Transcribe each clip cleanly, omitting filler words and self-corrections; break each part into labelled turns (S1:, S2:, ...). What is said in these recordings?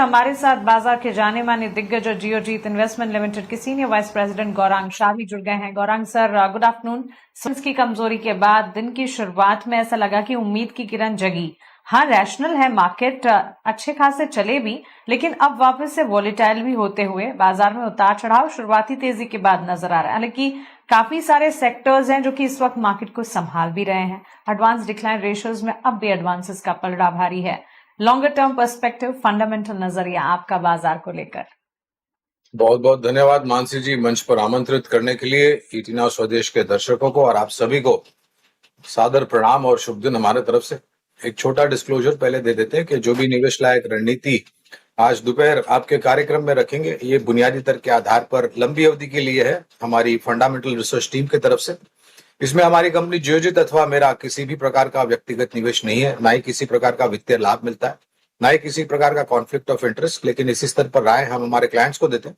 S1: हमारे साथ बाजार के जाने माने दिग्गज और जियोजीत इन्वेस्टमेंट लिमिटेड के senior vice president Gaurang Shah भी जुड़ गए हैं। Gaurang sir, good afternoon. Sense की कमजोरी के बाद दिन की शुरुआत में ऐसा लगा कि उम्मीद की किरण जगी। हाँ, रैशनल है मार्केट, अच्छे खासे चले भी, लेकिन अब वापस से वॉलेटाइल भी होते हुए बाजार में उतार चढ़ाव शुरुआती तेजी के बाद नजर आ रहा है। हालांकि काफी सारे सेक्टर्स हैं जो कि इस वक्त मार्केट को संभाल भी रहे हैं। एडवांस डिक्लाइन रेशियोज में अब भी एडवांसेस का पलड़ा भारी है। लॉन्गर टर्म पर्सपेक्टिव, फंडामेंटल नजरिया आपका बाजार को लेकर।
S2: बहुत बहुत धन्यवाद मानसी जी, मंच पर आमंत्रित करने के लिए। ईटी नाउ स्वदेश के दर्शकों को और आप सभी को सादर प्रणाम और शुभ दिन हमारे तरफ से। एक छोटा डिस्क्लोजर पहले दे देते हैं कि जो भी निवेश लायक रणनीति आज दोपहर आपके कार्यक्रम में रखेंगे, ये बुनियादी तर्क के आधार पर लंबी अवधि के लिए है, हमारी फंडामेंटल रिसर्च टीम की तरफ से। इसमें हमारी कंपनी जियोजीत अथवा मेरा किसी भी प्रकार का व्यक्तिगत निवेश नहीं है, ना ही किसी प्रकार का वित्तीय लाभ मिलता है, ना ही किसी प्रकार का कॉन्फ्लिक्ट ऑफ इंटरेस्ट। लेकिन इसी स्तर पर राय हम हमारे क्लाइंट्स को देते हैं,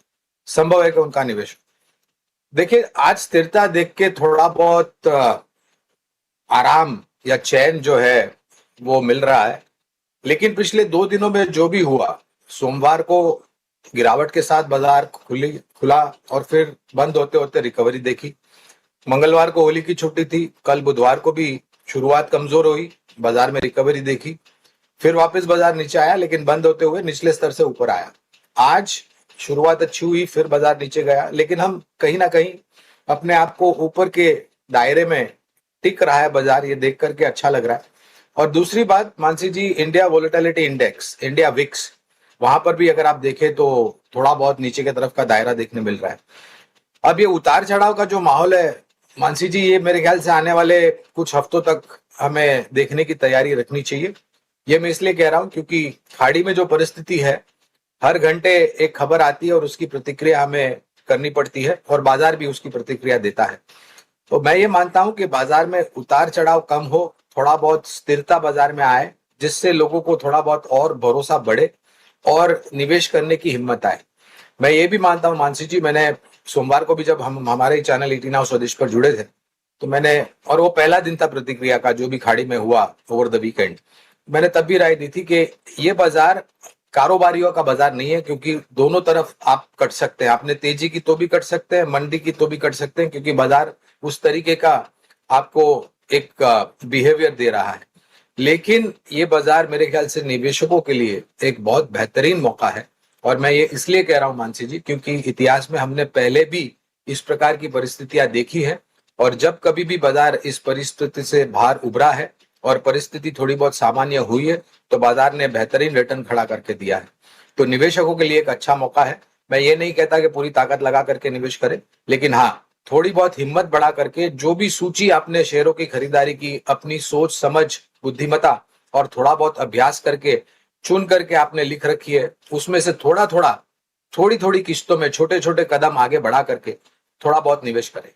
S2: संभव है कि उनका निवेश। देखिए, आज स्थिरता देख के थोड़ा बहुत आराम या चैन जो है वो मिल रहा है, लेकिन पिछले 2 दिनों में जो भी हुआ, सोमवार को गिरावट के साथ बाजार खुला और फिर बंद होते होते रिकवरी देखी। मंगलवार को होली की छुट्टी थी, कल बुधवार को भी शुरुआत कमजोर हुई, बाजार में रिकवरी देखी, फिर वापस बाजार नीचे आया, लेकिन बंद होते हुए निचले स्तर से ऊपर आया। आज शुरुआत अच्छी हुई, फिर बाजार नीचे गया, लेकिन हम कहीं ना कहीं अपने आप को ऊपर के दायरे में टिक रहा है बाजार, ये देख करके अच्छा लग रहा है। और दूसरी बात Mansi ji, India volatility index, India VIX, वहां पर भी अगर आप देखें तो थोड़ा बहुत नीचे की तरफ का दायरा देखने मिल रहा है। अब ये उतार चढ़ाव का जो माहौल है मानसी जी, ये मेरे ख्याल से आने वाले कुछ हफ्तों तक हमें देखने की तैयारी रखनी चाहिए। ये मैं इसलिए कह रहा हूं क्योंकि खाड़ी में जो परिस्थिति है, हर घंटे एक खबर आती है और उसकी प्रतिक्रिया हमें करनी पड़ती है, और बाजार भी उसकी प्रतिक्रिया देता है। तो मैं ये मानता हूं कि बाजार में उतार चढ़ाव कम हो, थोड़ा बहुत स्थिरता बाजार में आए, जिससे लोगों को थोड़ा बहुत और भरोसा बढ़े और निवेश करने की हिम्मत आए। मैं ये भी मानता हूं मानसी जी, मैंने सोमवार को भी जब हम हमारे चैनल ईटी नाउ स्वदेश पर जुड़े थे, तो मैंने, और वो पहला दिन था प्रतिक्रिया का जो भी खाड़ी में हुआ ओवर द वीकेंड, मैंने तब भी राय दी थी कि ये बाजार कारोबारियों का बाजार नहीं है, क्योंकि दोनों तरफ आप कट सकते हैं। आपने तेजी की तो भी कट सकते हैं, मंदी की तो भी कट सकते हैं, क्योंकि बाजार उस तरीके का आपको एक बिहेवियर दे रहा है। लेकिन ये बाजार मेरे ख्याल से निवेशकों के लिए एक बहुत बेहतरीन मौका है, और मैं ये इसलिए कह रहा हूं मानसी जी, क्योंकि इतिहास में हमने पहले भी इस प्रकार की परिस्थितियां देखी है, और जब कभी भी बाजार इस परिस्थिति से बाहर उभरा है और परिस्थिति थोड़ी बहुत सामान्य हुई है, तो बाजार ने बेहतरीन रिटर्न खड़ा करके दिया है। तो निवेशकों के लिए एक अच्छा मौका है। मैं ये नहीं कहता कि पूरी ताकत लगा करके निवेश करें, लेकिन हाँ, थोड़ी बहुत हिम्मत बढ़ा करके जो भी सूची आपने शेयरों की खरीदारी की, अपनी सोच समझ, बुद्धिमता और थोड़ा बहुत अभ्यास करके चुन करके आपने लिख रखी है, उसमें से थोड़ा थोड़ा, थोड़ी थोड़ी किश्तों में छोटे छोटे कदम आगे बढ़ा करके थोड़ा बहुत निवेश करें।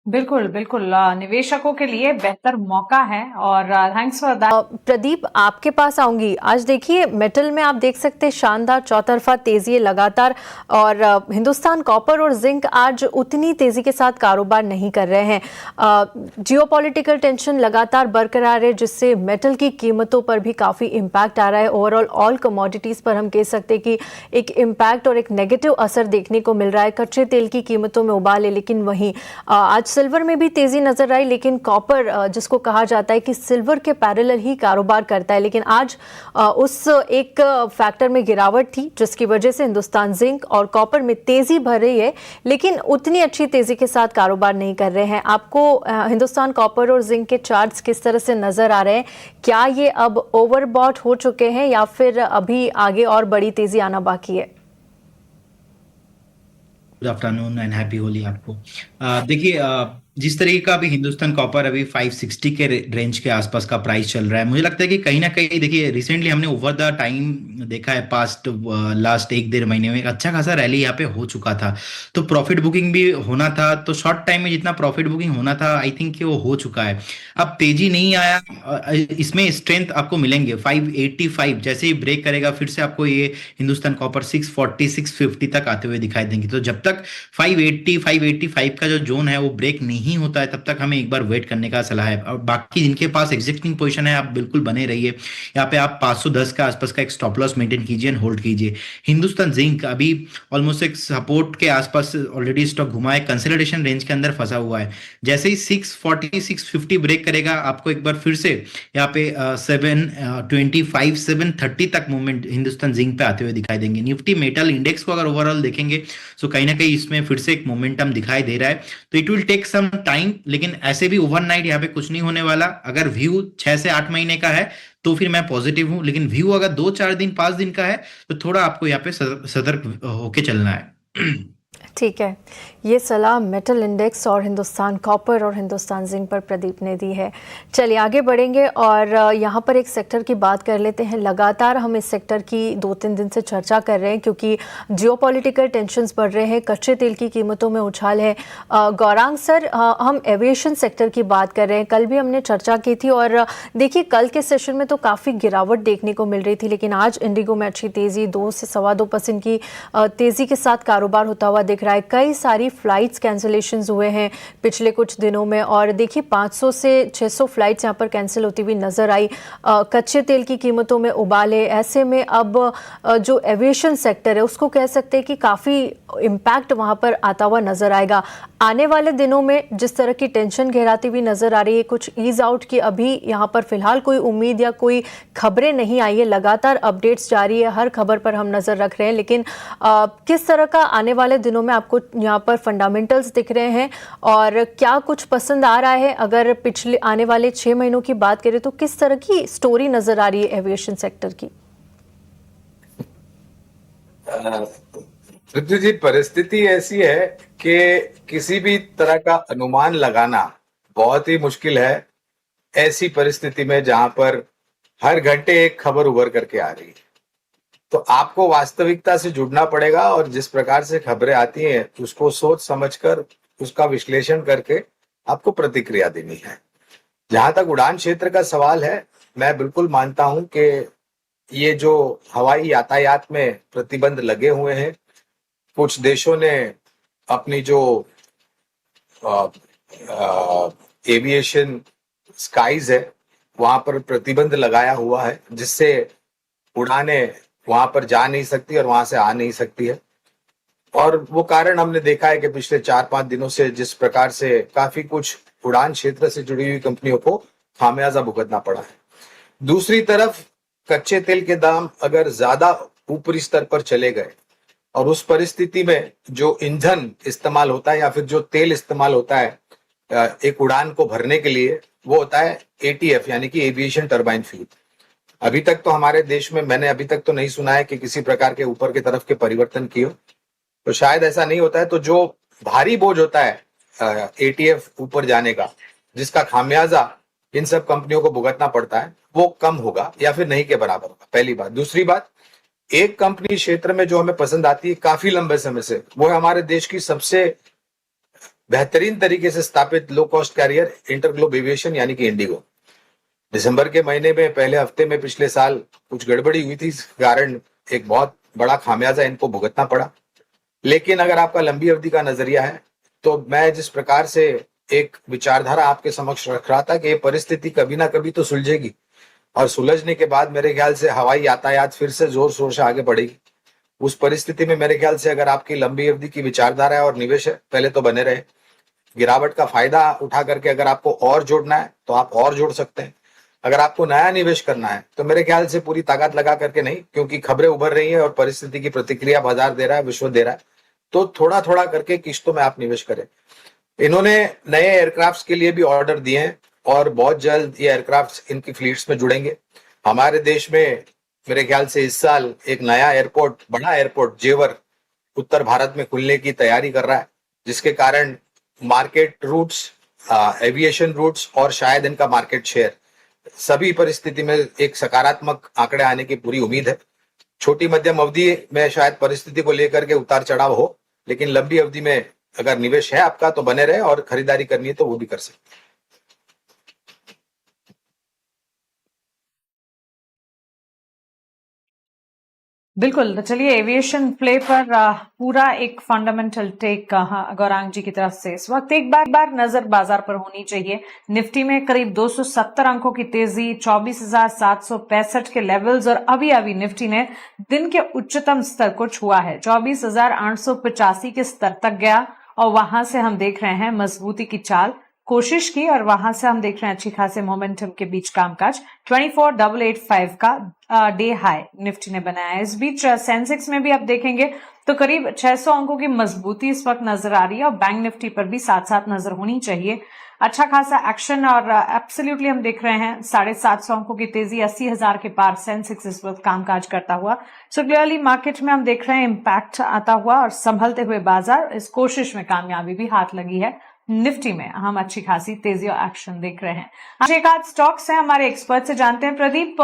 S1: बिल्कुल बिल्कुल, निवेशकों के लिए बेहतर मौका है, और थैंक्स फॉर दैट।
S3: प्रदीप, आपके पास आऊंगी। आज देखिए मेटल में आप देख सकते हैं शानदार चौतरफा तेजी है लगातार, और हिंदुस्तान कॉपर और जिंक आज उतनी तेजी के साथ कारोबार नहीं कर रहे हैं। जियोपॉलिटिकल टेंशन लगातार बरकरार है, जिससे मेटल की कीमतों पर भी काफ़ी इम्पैक्ट आ रहा है। ओवरऑल ऑल कमोडिटीज़ पर हम कह सकते हैं कि एक इम्पैक्ट और एक नेगेटिव असर देखने को मिल रहा है। कच्चे तेल की कीमतों में उबाल है, लेकिन वहीं आज सिल्वर में भी तेजी नजर आई, लेकिन कॉपर, जिसको कहा जाता है कि सिल्वर के पैरेलल ही कारोबार करता है, लेकिन आज उस एक फैक्टर में गिरावट थी, जिसकी वजह से हिंदुस्तान जिंक और कॉपर में तेजी भर रही है, लेकिन उतनी अच्छी तेजी के साथ कारोबार नहीं कर रहे हैं। आपको हिंदुस्तान कॉपर और जिंक के चार्ट्स किस तरह से नजर आ रहे हैं? क्या ये अब ओवरबॉट हो चुके हैं, या फिर अभी आगे और बड़ी तेजी आना बाकी है?
S4: Good afternoon and happy Holi आपको। देखिए, जिस तरीके का अभी हिंदुस्तान कॉपर अभी 560 के रेंज के आसपास का प्राइस चल रहा है, मुझे लगता है कि कहीं ना कहीं, देखिए रिसेंटली हमने ओवर द टाइम देखा है, पास्ट लास्ट 1-1.5 महीने में एक अच्छा खासा रैली यहाँ पे हो चुका था, तो प्रॉफिट बुकिंग भी होना था। तो शॉर्ट टाइम में जितना प्रॉफिट बुकिंग होना था, आई थिंक कि वो हो चुका है। अब तेजी नहीं आया, इसमें स्ट्रेंथ आपको मिलेंगे 585 जैसे ही ब्रेक करेगा, फिर से आपको ये हिंदुस्तान कॉपर 640 650 तक आते हुए दिखाई देंगे। तो जब तक 580 585 का जो जोन है वो ब्रेक नहीं नहीं होता है तब तक हमें एक बार वेट करने का सलाह है। और बाकी जिनके पास एग्जिस्टिंग पोजीशन है आप बिल्कुल बने रहिए। यहाँ पे आप 510 का आसपास का एक स्टॉप लॉस मेंटेन कीजिए एंड होल्ड कीजिए। हिंदुस्तान जिंक अभी ऑलमोस्ट एक सपोर्ट के आसपास ऑलरेडी स्टॉक घुमा है, कंसोलिडेशन रेंज के अंदर फंसा हुआ है। जैसे ही 640 650 ब्रेक करेगा आपको एक बार फिर से यहाँ पे 725 730 तक मूवमेंट हिंदुस्तान जिंक पे आते हुए दिखाई देंगे। निफ्टी मेटल इंडेक्स को अगर ओवरऑल देखेंगे तो कहीं ना कहीं इसमें फिर से एक मोमेंटम दिखाई दे रहा है। तो it will take some time, लेकिन ऐसे भी ओवरनाइट यहाँ पे कुछ नहीं होने वाला। अगर व्यू 6 से 8 महीने का है तो फिर मैं पॉजिटिव हूं, लेकिन व्यू अगर 2 4 दिन 5 दिन का है तो थोड़ा आपको यहाँ पे सतर्क होके चलना है।
S3: ठीक है, ये सलाह मेटल इंडेक्स और हिंदुस्तान कॉपर और हिंदुस्तान जिंक पर प्रदीप ने दी है। चलिए आगे बढ़ेंगे और यहाँ पर एक सेक्टर की बात कर लेते हैं। लगातार हम इस सेक्टर की 2-3 दिन से चर्चा कर रहे हैं क्योंकि जियोपॉलिटिकल टेंशन्स बढ़ रहे हैं, कच्चे तेल की कीमतों में उछाल है। गौरांग सर, हम एविएशन सेक्टर की बात कर रहे हैं। कल भी हमने चर्चा की थी और देखिए कल के सेशन में तो काफ़ी गिरावट देखने को मिल रही थी, लेकिन आज इंडिगो में अच्छी तेज़ी 2 से 2.25% की तेज़ी के साथ कारोबार होता हुआ दिख रहा है। कई सारी फ्लाइट्स कैंसिलेशंस हुए हैं पिछले कुछ दिनों में और देखिए 500 से 600 फ्लाइट्स यहाँ पर कैंसिल होती हुई नजर आई। कच्चे तेल की कीमतों में उबाल है। ऐसे में अब जो एविएशन सेक्टर है उसको कह सकते हैं कि काफ़ी इम्पैक्ट वहाँ पर आता हुआ नजर आएगा। आने वाले दिनों में जिस तरह की टेंशन गहराती हुई नजर आ रही है, कुछ ईज आउट की अभी यहाँ पर फिलहाल कोई उम्मीद या कोई खबरें नहीं आई है। लगातार अपडेट्स जारी है, हर खबर पर हम नजर रख रहे हैं, लेकिन किस तरह का आने वाले दिनों में आपको यहाँ पर फंडामेंटल्स दिख रहे हैं और क्या कुछ पसंद आ रहा है? अगर पिछले आने वाले 6 महीनों की बात करें तो किस तरह की स्टोरी नजर आ रही है एविएशन सेक्टर की?
S2: पृथ्वी जी, परिस्थिति ऐसी है कि किसी भी तरह का अनुमान लगाना बहुत ही मुश्किल है ऐसी परिस्थिति में जहां पर हर घंटे एक खबर उभर करके आ रही है। तो आपको वास्तविकता से जुड़ना पड़ेगा और जिस प्रकार से खबरें आती हैं उसको सोच समझकर उसका विश्लेषण करके आपको प्रतिक्रिया देनी है। जहां तक उड़ान क्षेत्र का सवाल है, मैं बिल्कुल मानता हूं कि ये जो हवाई यातायात में प्रतिबंध लगे हुए हैं, कुछ देशों ने अपनी जो एविएशन स्काइज है वहां पर प्रतिबंध लगाया हुआ है, जिससे उड़ाने वहां पर जा नहीं सकती और वहां से आ नहीं सकती है। और वो कारण हमने देखा है कि पिछले 4-5 दिनों से जिस प्रकार से काफी कुछ उड़ान क्षेत्र से जुड़ी हुई कंपनियों को खामियाजा भुगतना पड़ा है। दूसरी तरफ कच्चे तेल के दाम अगर ज्यादा ऊपरी स्तर पर चले गए और उस परिस्थिति में जो ईंधन इस्तेमाल होता है या फिर जो तेल इस्तेमाल होता है एक उड़ान को भरने के लिए, वो होता है एटीएफ यानी कि एविएशन टरबाइन फ्यूल। अभी तक तो हमारे देश में मैंने अभी तक तो नहीं सुना है कि किसी प्रकार के ऊपर की तरफ के परिवर्तन किए, तो शायद ऐसा नहीं होता है। तो जो भारी बोझ होता है एटीएफ ऊपर जाने का, जिसका खामियाजा इन सब कंपनियों को भुगतना पड़ता है, वो कम होगा या फिर नहीं के बराबर होगा, पहली बात। दूसरी बात, एक कंपनी क्षेत्र में जो हमें पसंद आती है काफी लंबे समय से, वो है हमारे देश की सबसे बेहतरीन तरीके से स्थापित low cost carrier InterGlobe Aviation यानी कि इंडिगो। दिसंबर के महीने में पहले हफ्ते में पिछले साल कुछ गड़बड़ी हुई थी, इस कारण एक बहुत बड़ा खामियाजा इनको भुगतना पड़ा। लेकिन अगर आपका लंबी अवधि का नजरिया है तो मैं जिस प्रकार से एक विचारधारा आपके समक्ष रख रहा था कि ये परिस्थिति कभी ना कभी तो सुलझेगी और सुलझने के बाद मेरे ख्याल से हवाई यातायात फिर से जोर शोर से आगे बढ़ेगी। उस परिस्थिति में मेरे ख्याल से अगर आपकी लंबी अवधि की विचारधारा है और निवेश है, पहले तो बने रहे। गिरावट का फायदा उठा करके अगर आपको और जोड़ना है तो आप और जोड़ सकते हैं। अगर आपको नया निवेश करना है तो मेरे ख्याल से पूरी ताकत लगा करके नहीं, क्योंकि खबरें उभर रही है और परिस्थिति की प्रतिक्रिया बाजार दे रहा है, विश्व दे रहा है, तो थोड़ा थोड़ा करके किश्तों में आप निवेश करें। इन्होंने नए एयरक्राफ्ट के लिए भी ऑर्डर दिए हैं और बहुत जल्द ये एयरक्राफ्ट इनकी फ्लीट्स में जुड़ेंगे। हमारे देश में मेरे ख्याल से इस साल एक नया एयरपोर्ट, बड़ा एयरपोर्ट जेवर उत्तर भारत में खुलने की तैयारी कर रहा है, जिसके कारण मार्केट रूट्स, एविएशन रूट्स और शायद इनका मार्केट शेयर, सभी परिस्थिति में एक सकारात्मक आंकड़े आने की पूरी उम्मीद है। छोटी मध्यम अवधि में शायद परिस्थिति को लेकर के उतार चढ़ाव हो, लेकिन लंबी अवधि में अगर निवेश है आपका तो बने रहे और खरीदारी करनी है तो वो भी कर सकते हैं।
S1: बिल्कुल, तो चलिए एविएशन प्ले पर पूरा एक फंडामेंटल टेक गौरांग जी की तरफ से इस वक्त एक बार नजर बाजार पर होनी चाहिए। निफ्टी में करीब 270 अंकों की तेजी, 24,765 के लेवल्स और अभी निफ्टी ने दिन के उच्चतम स्तर को छुआ है, 24,885 के स्तर तक गया और वहां से हम देख रहे हैं मजबूती की चाल कोशिश की और वहां से हम देख रहे हैं अच्छी खासे मोमेंटम के बीच कामकाज। 24,885 का डे हाई निफ्टी ने बनाया है। इस बीच सेंसेक्स में भी आप देखेंगे तो करीब 600 अंकों की मजबूती इस वक्त नजर आ रही है और बैंक निफ्टी पर भी साथ साथ नजर होनी चाहिए। अच्छा खासा एक्शन और एब्सोल्युटली हम देख रहे हैं 750 अंकों की तेजी, 80,000 के पार सेंसेक्स इस वक्त कामकाज करता हुआ। सो क्लियरली मार्केट में हम देख रहे हैं इम्पैक्ट आता हुआ और संभलते हुए बाजार इस कोशिश में कामयाबी भी हाथ लगी है। निफ्टी में हम अच्छी खासी तेजी और एक्शन देख रहे हैं। आज एक आध स्टॉक्स हैं, हमारे एक्सपर्ट से जानते हैं। प्रदीप,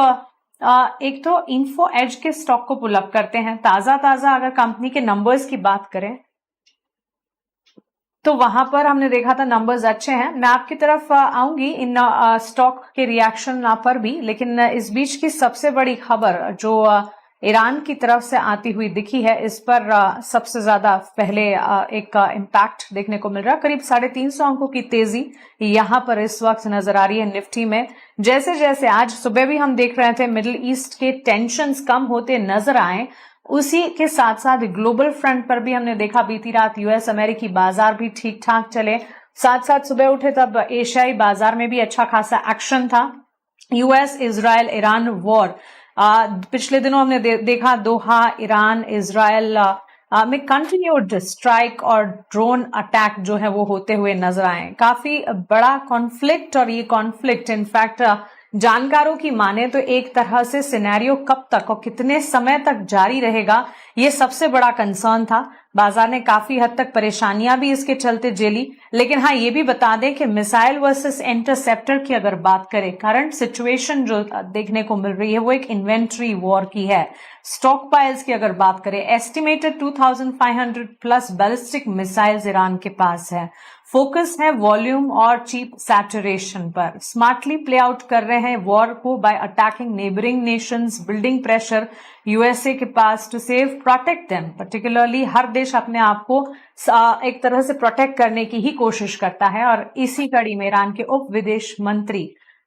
S1: एक तो इन्फो एज के स्टॉक को पुल अप करते हैं। ताजा अगर कंपनी के नंबर्स की बात करें तो वहां पर हमने देखा था नंबर्स अच्छे हैं। मैं आपकी तरफ आऊंगी इन स्टॉक के रिएक्शन पर भी, लेकिन इस बीच की सबसे बड़ी खबर जो ईरान की तरफ से आती हुई दिखी है, इस पर सबसे ज्यादा पहले एक इम्पैक्ट देखने को मिल रहा है। करीब 350 अंकों की तेजी यहां पर इस वक्त नजर आ रही है निफ्टी में। जैसे जैसे आज सुबह भी हम देख रहे थे मिडिल ईस्ट के टेंशंस कम होते नजर आए, उसी के साथ साथ ग्लोबल फ्रंट पर भी हमने देखा बीती रात यूएस अमेरिकी बाजार भी ठीक ठाक चले। साथ साथ सुबह उठे तब एशियाई बाजार में भी अच्छा खासा एक्शन था। यूएस इजराइल ईरान वॉर, पिछले दिनों हमने देखा दोहा, ईरान इजराइल में कंटिन्यूड स्ट्राइक और ड्रोन अटैक जो है वो होते हुए नजर आए। काफी बड़ा कॉन्फ्लिक्ट और ये कॉन्फ्लिक्ट इनफैक्ट जानकारों की माने तो एक तरह से सिनेरियो कब तक और कितने समय तक जारी रहेगा, ये सबसे बड़ा कंसर्न था। बाजार ने काफी हद तक परेशानियां भी इसके चलते झेली। लेकिन हाँ, ये भी बता दें कि मिसाइल वर्सेस इंटरसेप्टर की अगर बात करें, करंट सिचुएशन जो देखने को मिल रही है वो एक इन्वेंट्री वॉर की है। स्टॉक पाइल्स की अगर बात करें, estimated 2500 plus ballistic missiles Iran के पास है। फोकस है वॉल्यूम और चीप सैचुरेशन पर। स्मार्टली प्ले आउट कर रहे हैं वॉर को by attacking neighbouring nations, building pressure USA के पास to save protect them. Particularly हर देश अपने आप को एक तरह से प्रोटेक्ट करने की ही कोशिश करता है और इसी कड़ी में ईरान के उप विदेश मंत्री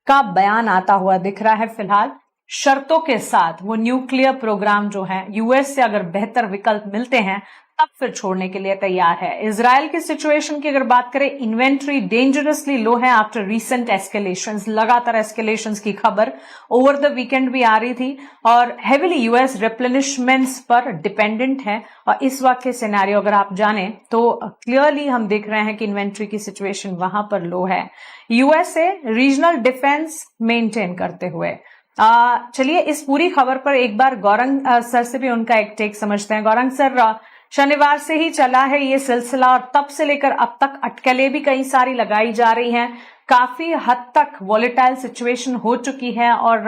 S1: का बयान आता हुआ दिख रहा है। फिलहाल शर्तों के साथ वो न्यूक्लियर प्रोग्राम जो है यूएस से अगर बेहतर विकल्प मिलते हैं तब फिर छोड़ने के लिए तैयार है। इजराइल की सिचुएशन की अगर बात करें, इन्वेंट्री डेंजरसली लो है आफ्टर रीसेंट एस्केलेशंस। लगातार एस्केलेशंस की खबर ओवर द वीकेंड भी आ रही थी और हेविली यूएस रिप्लेनिशमेंट्स पर डिपेंडेंट है। और इस वक्त के सिनेरियो अगर आप जाने तो क्लियरली हम देख रहे हैं कि इन्वेंट्री की सिचुएशन वहां पर लो है। यूएसए रीजनल डिफेंस मेंटेन करते हुए चलिए इस पूरी खबर पर एक बार गौरंग सर से भी उनका एक टेक समझते हैं। गौरंग सर, शनिवार से ही चला है ये सिलसिला और तब से लेकर अब तक अटकलें भी कई सारी लगाई जा रही हैं। काफी हद तक वॉलेटाइल सिचुएशन हो चुकी है और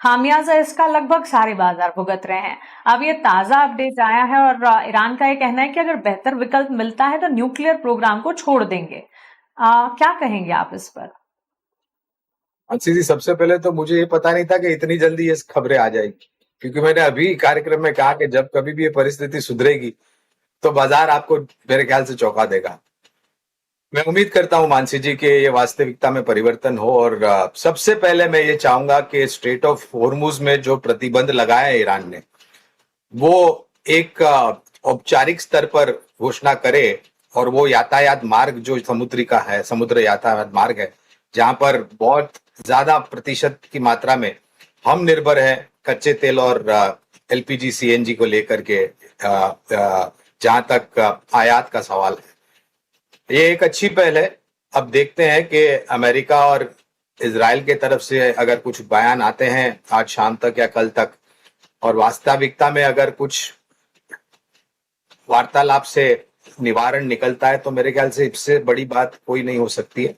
S1: खामियाजा इसका लगभग सारे बाजार भुगत रहे हैं। अब ये ताजा अपडेट आया है और ईरान का ये कहना है कि अगर बेहतर विकल्प मिलता है तो न्यूक्लियर प्रोग्राम को छोड़ देंगे। क्या कहेंगे आप इस पर?
S2: अंशी जी, सबसे पहले तो मुझे ये पता नहीं था कि इतनी जल्दी ये खबरें आ जाएगी, क्योंकि मैंने अभी कार्यक्रम में कहा कि जब कभी भी ये परिस्थिति सुधरेगी तो बाजार आपको मेरे ख्याल से चौंका देगा। मैं उम्मीद करता हूं मानसी जी कि ये वास्तविकता में परिवर्तन हो और सबसे पहले मैं ये चाहूंगा कि स्ट्रेट ऑफ होर्मुज में जो प्रतिबंध लगाया है ईरान ने, वो एक औपचारिक स्तर पर घोषणा करे और वो यातायात मार्ग जो समुद्री का है, समुद्र यातायात मार्ग है, जहां पर बहुत ज्यादा प्रतिशत की मात्रा में हम निर्भर है कच्चे तेल और एलपीजी सीएनजी को लेकर के, जहां तक आयात का सवाल है। ये एक अच्छी पहल है। अब देखते हैं कि अमेरिका और इजराइल के तरफ से अगर कुछ बयान आते हैं आज शाम तक या कल तक, और वास्तविकता में अगर कुछ वार्तालाप से निवारण निकलता है तो मेरे ख्याल से इससे बड़ी बात कोई नहीं हो सकती है।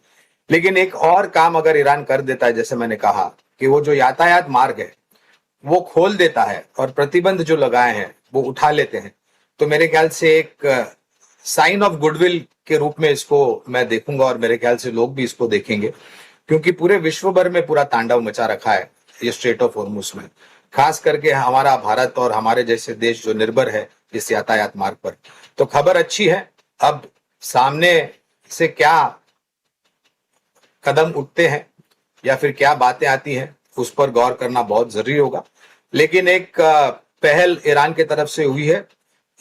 S2: लेकिन एक और काम अगर ईरान कर देता है, जैसे मैंने कहा कि वो जो यातायात मार्ग है वो खोल देता है और प्रतिबंध जो लगाए हैं वो उठा लेते हैं, तो मेरे ख्याल से एक साइन ऑफ गुडविल के रूप में इसको मैं देखूंगा और मेरे ख्याल से लोग भी इसको देखेंगे, क्योंकि पूरे विश्व भर में पूरा तांडव मचा रखा है ये स्ट्रेट ऑफ होर्मुज में। खास करके हमारा भारत और हमारे जैसे देश जो निर्भर है इस यातायात मार्ग पर। तो खबर अच्छी है। अब सामने से क्या कदम उठते हैं या फिर क्या बातें आती हैं उस पर गौर करना बहुत जरूरी होगा। लेकिन एक पहल ईरान की तरफ से हुई है,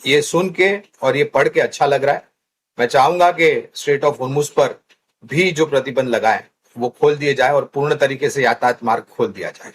S2: ये सुन के और ये पढ़ के अच्छा लग रहा है। मैं चाहूंगा कि स्ट्रेट ऑफ होर्मुज पर भी जो प्रतिबंध लगाए वो खोल दिए जाए और पूर्ण तरीके से यातायात मार्ग खोल दिया जाए।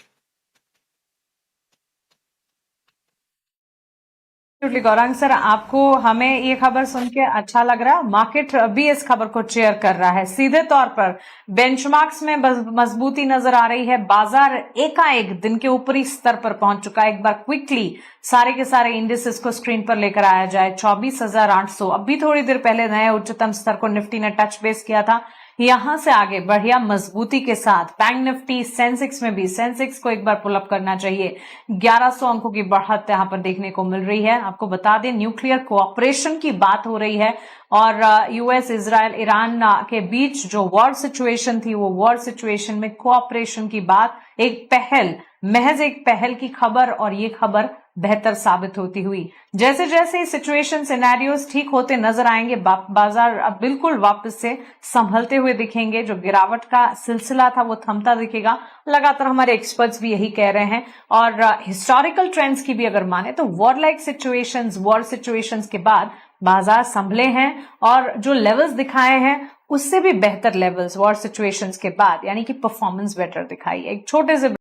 S1: गौरांग सर, आपको हमें ये खबर सुन के अच्छा लग रहा है, मार्केट भी इस खबर को चेयर कर रहा है। सीधे तौर पर बेंचमार्क्स में मजबूती नजर आ रही है, बाजार एकाएक दिन के ऊपरी स्तर पर पहुंच चुका है। एक बार क्विकली सारे के सारे इंडिसेस को स्क्रीन पर लेकर आया जाए। 24,800 अभी थोड़ी देर पहले नए उच्चतम स्तर को निफ्टी ने टच बेस किया था। यहां से आगे बढ़िया मजबूती के साथ बैंक निफ्टी, सेंसेक्स में भी, सेंसेक्स को एक बार पुलअप करना चाहिए। 1100 अंकों की बढ़त यहां पर देखने को मिल रही है। आपको बता दें, न्यूक्लियर कोऑपरेशन की बात हो रही है और यूएस, इजराइल, ईरान के बीच जो वॉर सिचुएशन थी, वो वॉर सिचुएशन में कोऑपरेशन की बात एक पहल, महज एक पहल की खबर, और ये खबर बेहतर साबित होती हुई। जैसे जैसे सिचुएशन सिनेरियोस ठीक होते नजर आएंगे, बाजार अब बिल्कुल वापस से संभलते हुए दिखेंगे। जो गिरावट का सिलसिला था वो थमता दिखेगा। लगातार हमारे एक्सपर्ट्स भी यही कह रहे हैं। और हिस्टोरिकल ट्रेंड्स की भी अगर माने तो war like situations, war situations के बाद बाजार संभले हैं और जो लेवल्स दिखाए हैं उससे भी बेहतर लेवल्स वॉर सिचुएशंस के बाद, यानी कि परफॉर्मेंस बेटर दिखाई। एक छोटे से